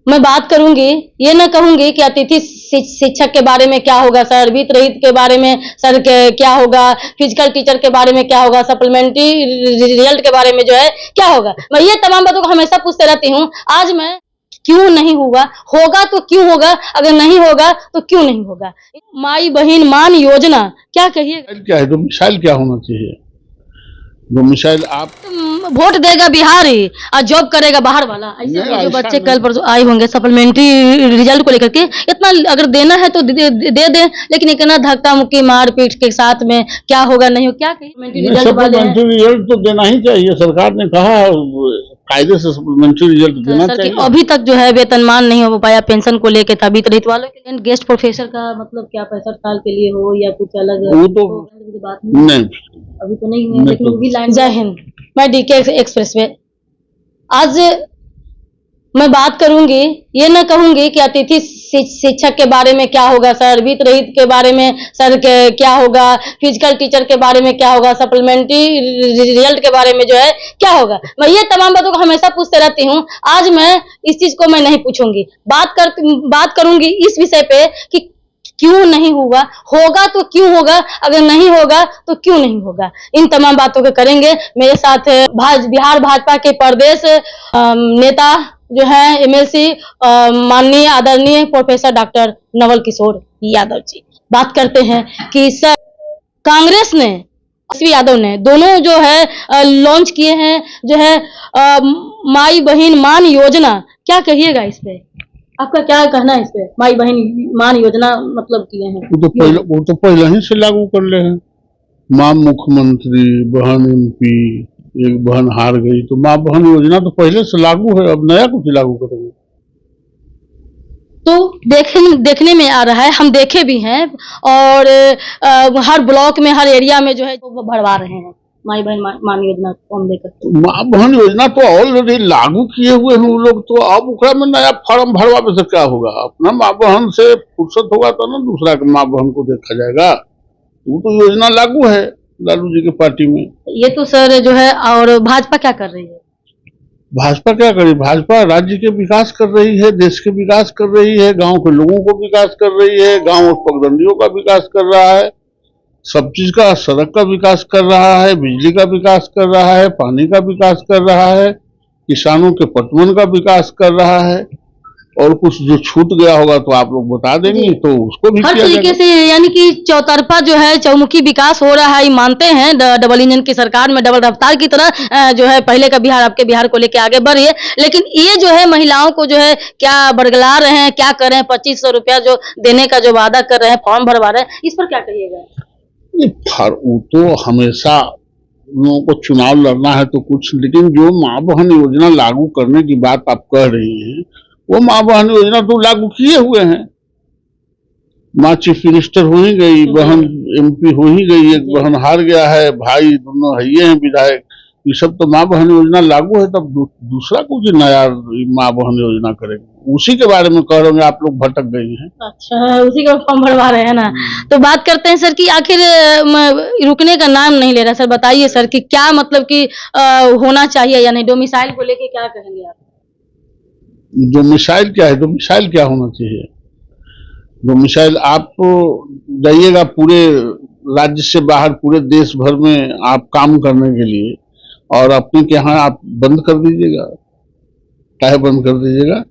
मैं बात करूंगी, ये ना कहूंगी कि अतिथि शिक्षक के बारे में क्या होगा सर, वित्त रहित के बारे में सर क्या होगा, फिजिकल टीचर के बारे में क्या होगा, सप्लीमेंट्री रिजल्ट के बारे में जो है क्या होगा। मैं ये तमाम बातों को हमेशा पूछते रहती हूँ। आज मैं क्यों नहीं हुआ, होगा तो क्यों होगा, अगर नहीं होगा तो क्यों नहीं होगा। माई बहन मान योजना क्या कहिए, क्या है डोमिसाइल क्या होना चाहिए? डोमिसाइल आप वोट देगा बिहारी और जॉब करेगा बाहर वाला। ऐसे जो बच्चे कल परसों आए होंगे सप्लीमेंट्री रिजल्ट को लेकर के, इतना अगर देना है तो दे दें, लेकिन इतना धक्का मुक्की मार पीट के साथ में क्या होगा नहीं हो, क्या सप्लीमेंट्री रिजल्ट तो देना ही चाहिए। सरकार ने कहा कायदे से सप्लीमेंट्री रिजल्ट देना चाहिए। अभी तक जो है वेतनमान नहीं हो पाया पेंशन को लेके था, वित्त रहित वालों के लिए गेस्ट प्रोफेसर का मतलब क्या 65 साल के लिए हो या कुछ अलग, वो तो बात नहीं, अभी तो नहीं है, लेकिन वो भी लाइन। जय हिंद, मैं डीके एक्सप्रेस में आज मैं बात करूंगी, ये ना कहूंगी कि अतिथि शिक्षक के बारे में क्या होगा सर, वित्त रहित के बारे में सर क्या होगा, फिजिकल टीचर के बारे में क्या होगा, सप्लीमेंट्री रिजल्ट के बारे में जो है क्या होगा। मैं ये तमाम बातों को हमेशा पूछते रहती हूँ। आज मैं इस चीज को मैं नहीं पूछूंगी, बात करूंगी इस विषय पे कि क्यों नहीं हुआ, होगा तो क्यों होगा, अगर नहीं होगा तो क्यों नहीं होगा। इन तमाम बातों को करेंगे। मेरे साथ बिहार भाजपा के प्रदेश नेता जो है एमएलसी माननीय आदरणीय प्रोफेसर डॉक्टर नवल किशोर यादव जी। बात करते हैं कि सर कांग्रेस ने तेजस्वी यादव ने दोनों जो है लॉन्च किए हैं जो है माई बहन मान योजना, क्या कहिएगा इस पे, आपका क्या कहना है इस पे? माई बहन मान योजना मतलब किए हैं, वो तो पहले ही से लागू कर ले हैं। माँ मुख्यमंत्री, बहन एमपी, एक बहन हार गई, तो माँ बहन योजना तो पहले से लागू है, अब नया कुछ लागू करेंगे। तो देखने में आ रहा है, हम देखे भी हैं, और हर ब्लॉक में हर एरिया में जो है वो भरवा रहे हैं माई बहन मान योजना को हम लेकर। माँ बहन योजना तो ऑलरेडी लागू किए हुए हैं वो लोग, तो अब उकरा में नया फॉर्म भरवा से क्या होगा? अपना माँ बहन से फुर्सत होगा तो ना दूसरा के माँ बहन को देखा जाएगा। वो तो योजना लागू है लालू जी की पार्टी में। ये तो सर जो है, और भाजपा क्या कर रही है? भाजपा क्या करे? भाजपा राज्य के विकास कर रही है, देश के विकास कर रही है, गांव के लोगों को विकास कर रही है, गांव और पगडंडियों का विकास कर रहा है, सब चीज का, सड़क का विकास कर रहा है, बिजली का विकास कर रहा है, पानी का विकास कर रहा है, किसानों के पटवन का विकास कर रहा है, और कुछ जो छूट गया होगा तो आप लोग बता देंगे तो उसको भी हर तरीके से, यानी कि चौतरफा जो है चौमुखी विकास हो रहा है। मानते हैं डबल इंजन की सरकार में डबल रफ्तार की तरह जो है पहले का बिहार आपके बिहार को लेके आगे बढ़ रही है, लेकिन ये जो है महिलाओं को जो है क्या बरगला रहे हैं, क्या कर रहे हैं, 2500 रुपया जो देने का जो वादा कर रहे हैं, फॉर्म भरवा रहे हैं, इस पर क्या कहिएगा? वो तो हमेशा लोगों को चुनाव लड़ना है तो कुछ, लेकिन जो माँ बहन योजना लागू करने की बात आप कह रही हैं, वो माँ बहन योजना तो लागू किए हुए हैं। माँ चीफ मिनिस्टर हो ही गई, बहन एमपी हो ही गई, एक बहन हार गया है, भाई दोनों है हैं विधायक, ये सब तो माँ बहन योजना लागू है। तब दूसरा कुछ नया माँ बहन योजना करेंगे, उसी के बारे में कह रहे हैं। आप लोग भटक गई हैं। अच्छा, उसी का फॉर्म भरवा रहे हैं ना। तो बात करते हैं सर कि आखिर रुकने का नाम नहीं ले रहा। सर बताइए सर कि क्या मतलब कि होना चाहिए या नहीं, डोमिसाइल को लेके क्या कहेंगे आप? डोमिसाइल क्या है? डोमिसाइल क्या होना चाहिए? डोमिसाइल आप जाइएगा पूरे राज्य से बाहर, पूरे देश भर में आप काम करने के लिए, और अपने के यहाँ आप बंद कर दीजिएगा। काहे बंद कर दीजिएगा?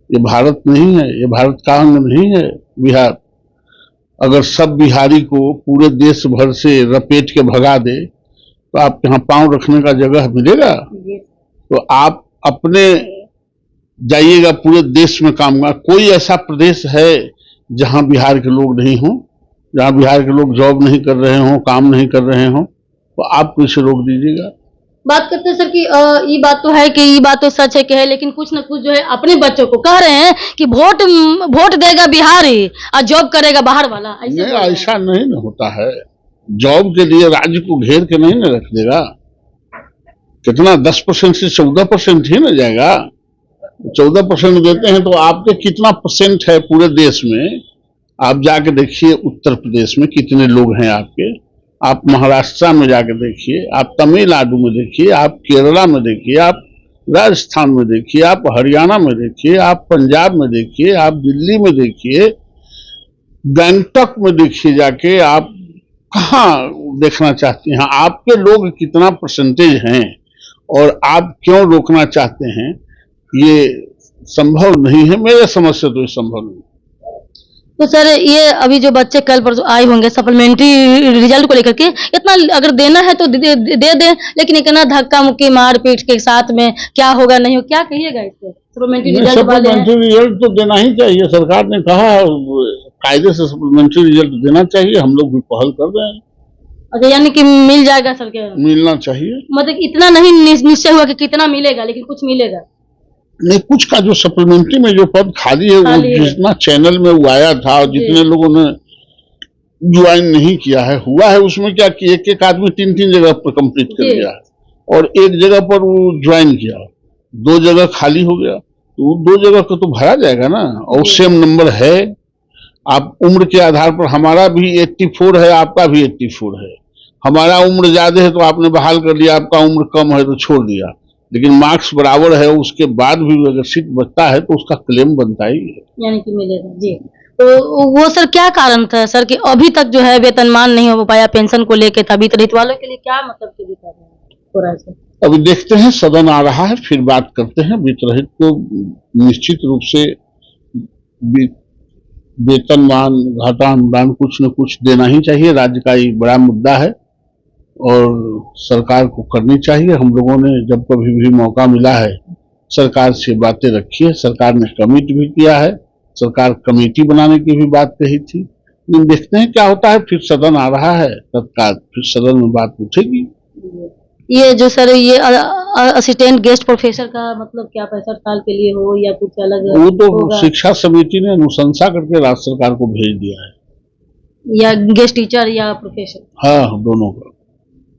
ये भारत नहीं है, ये भारत का अंग नहीं है बिहार। अगर सब बिहारी को पूरे देश भर से रपेट के भगा दे तो आप यहाँ पांव रखने का जगह मिलेगा? तो आप अपने जाइएगा पूरे देश में काम कर। कोई ऐसा प्रदेश है जहां बिहार के लोग नहीं हों, जहां बिहार के लोग जॉब नहीं कर रहे हों, काम नहीं कर रहे हों, तो आप कैसे रोक दीजिएगा? बात करते हैं सर कि ये बात तो है कि ये बात तो सच है कि है, लेकिन कुछ ना कुछ जो है अपने बच्चों को कह रहे हैं कि वोट देगा बिहारी और जॉब करेगा बाहर वाला। ऐसा नहीं ना होता है। जॉब के लिए राज्य को घेर के नहीं ना रख देगा। कितना 10% से 14% ही ना जाएगा। 14% देते हैं तो आपके कितना परसेंट है पूरे देश में? आप जाके देखिए उत्तर प्रदेश में कितने लोग हैं आपके, आप महाराष्ट्र में जाके देखिए, आप तमिलनाडु में देखिए, आप केरला में देखिए, आप राजस्थान में देखिए, आप हरियाणा में देखिए, आप पंजाब में देखिए, आप दिल्ली में देखिए, गंगटक में देखिए जाके, आप कहाँ देखना चाहते हैं? आपके लोग कितना परसेंटेज हैं और आप क्यों रोकना चाहते हैं? ये संभव नहीं है, मेरे समझ से तो ये संभव नहीं। तो सर ये अभी जो बच्चे कल परसों आए होंगे सप्लीमेंट्री रिजल्ट को लेकर के, इतना अगर देना है तो दे दें, लेकिन इतना धक्का मुक्की मारपीट के साथ में क्या होगा नहीं होगा, क्या कहिएगा इससे? सप्लीमेंट्री रिजल्ट वाले हैं। सप्लीमेंट्री रिजल्ट तो देना ही चाहिए, सरकार ने कहा कायदे से सप्लीमेंट्री रिजल्ट देना चाहिए, हम लोग भी पहल कर रहे हैं। अच्छा, यानी कि मिल जाएगा सर के? मिलना चाहिए, मतलब इतना नहीं निश्चय हुआ कि कितना मिलेगा, लेकिन कुछ मिलेगा। नहीं, कुछ का जो सप्लीमेंट्री में जो पद खाली है वो जितना चैनल में वो आया था और जितने लोगों ने ज्वाइन नहीं किया है, हुआ है उसमें क्या कि एक एक आदमी 3-3 जगह पर कंप्लीट कर गया है और एक जगह पर वो ज्वाइन किया, 2 जगह खाली हो गया, तो 2 जगह को तो भरा जाएगा ना। और सेम नंबर है, आप उम्र के आधार पर, हमारा भी 84 है, आपका भी 84 है। हमारा उम्र ज्यादा है तो आपने बहाल कर लिया, आपका उम्र कम है तो छोड़ दिया, लेकिन मार्क्स बराबर है, उसके बाद भी अगर सीट बचता है तो उसका क्लेम बनता ही है, यानी कि मिलेगा जी। तो वो सर क्या कारण था सर कि अभी तक जो है वेतनमान नहीं हो पाया पेंशन को लेके था? वित्त वालों के लिए क्या मतलब के लिए हो रहा है सर? अभी देखते हैं, सदन आ रहा है फिर बात करते हैं। वित्त को निश्चित रूप से वेतनमान, घाटा अनुदान कुछ न कुछ देना ही चाहिए, राज्य का एक बड़ा मुद्दा है और सरकार को करनी चाहिए। हम लोगों ने जब कभी भी मौका मिला है सरकार से बातें रखी है, सरकार ने कमिट भी किया है, सरकार कमेटी बनाने की भी बात कही थी, लेकिन देखते हैं क्या होता है। फिर सदन आ रहा है, तत्काल फिर सदन में बात उठेगी। ये जो सर ये असिस्टेंट गेस्ट प्रोफेसर का मतलब क्या 65 साल के लिए हो या कुछ अलग? वो तो शिक्षा समिति ने अनुशंसा करके राज्य सरकार को भेज दिया है, या गेस्ट टीचर या प्रोफेसर? हाँ, दोनों का।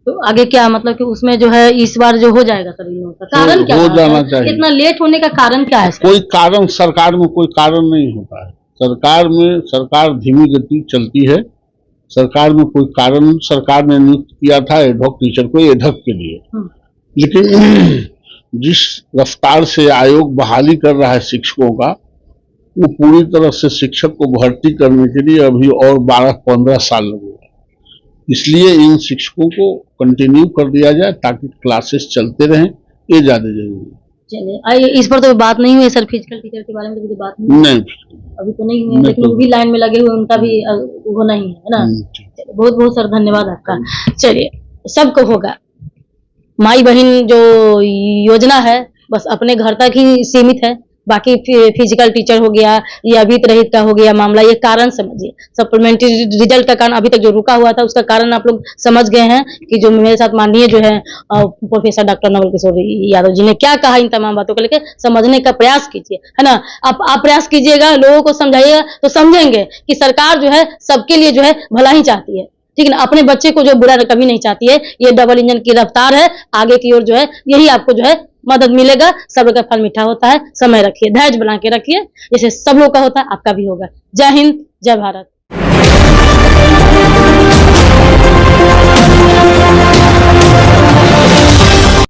तो आगे क्या मतलब कि उसमें जो है इस बार जो हो जाएगा सर, इन का कारण क्या हो जाना चाहिए। इतना लेट होने का कारण क्या है सर? कोई कारण सरकार में कोई कारण नहीं होता है, सरकार धीमी गति चलती है, सरकार में कोई कारण, सरकार ने नियुक्त किया था एडहॉक टीचर को एडहॉक के लिए, लेकिन जिस रफ्तार से आयोग बहाली कर रहा है शिक्षकों का, वो पूरी तरह से शिक्षक को भर्ती करने के लिए अभी और 12-15 साल लगेगा। इसलिए इन शिक्षकों को कंटिन्यू कर दिया जाए ताकि क्लासेस चलते रहें, ये ज्यादा जरूरी है। चलिए, इस पर तो बात नहीं हुई सर, फिजिकल टीचर के बारे में तो बात नहीं अभी तो नहीं हुई, लेकिन वो भी लाइन में लगे हुए, उनका भी होना ही है ना। बहुत बहुत सर धन्यवाद आपका। चलिए, सबको होगा, माई बहन जो योजना है बस अपने घर तक ही सीमित है, बाकी फिजिकल टीचर हो गया या वित्त रहित का हो गया मामला, ये कारण समझिए। सप्लीमेंट्री रिजल्ट का कारण अभी तक जो रुका हुआ था उसका कारण आप लोग समझ गए हैं कि जो मेरे साथ माननीय जो है प्रोफेसर डॉक्टर नवल किशोर यादव जी ने क्या कहा, इन तमाम बातों को लेकर समझने का प्रयास कीजिए, है ना। आप प्रयास कीजिएगा, लोगों को समझाइएगा तो समझेंगे कि सरकार जो है सबके लिए जो है भला ही चाहती है, ठीक है ना। अपने बच्चे को जो बुरा कभी नहीं चाहती है। ये डबल इंजन की रफ्तार है, आगे की ओर जो है यही आपको जो है मदद मिलेगा। सब्र का फल मीठा होता है, समय रखिए, धैर्य बना के रखिए, जैसे सब लोग का होता है आपका भी होगा। जय हिंद, जय भारत।